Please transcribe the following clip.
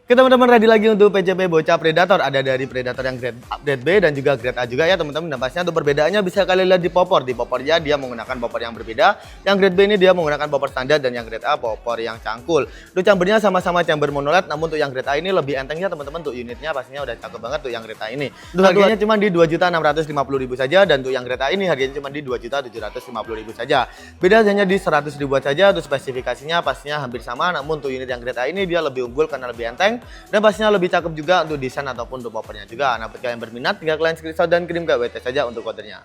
Oke teman-teman, ready lagi untuk PCP Bocah Predator. Ada dari Predator yang grade B dan juga grade A juga ya teman-teman. Dan pastinya untuk perbedaannya bisa kalian lihat di popor. Di popornya dia menggunakan popor yang berbeda. Yang grade B ini dia menggunakan popor standar dan yang grade A popor yang cangkul. Untuk chambernya sama-sama chamber monoled, namun untuk yang grade A ini lebih enteng ya teman-teman. Untuk unitnya pastinya udah cakep banget tuh yang grade A ini. Untuk harganya cuma di 2.650.000 saja, dan untuk yang grade A ini harganya cuma di 2.750.000 saja. Beda hanya di 100 ribuan saja. Untuk spesifikasinya pastinya hampir sama, namun untuk unit yang grade A ini dia lebih unggul karena lebih enteng. Dan pastinya lebih cakep juga untuk desain ataupun untuk popernya juga. Nah, buat kalian berminat, tinggal kalian screenshot dan kirim ke WT saja untuk kodenya.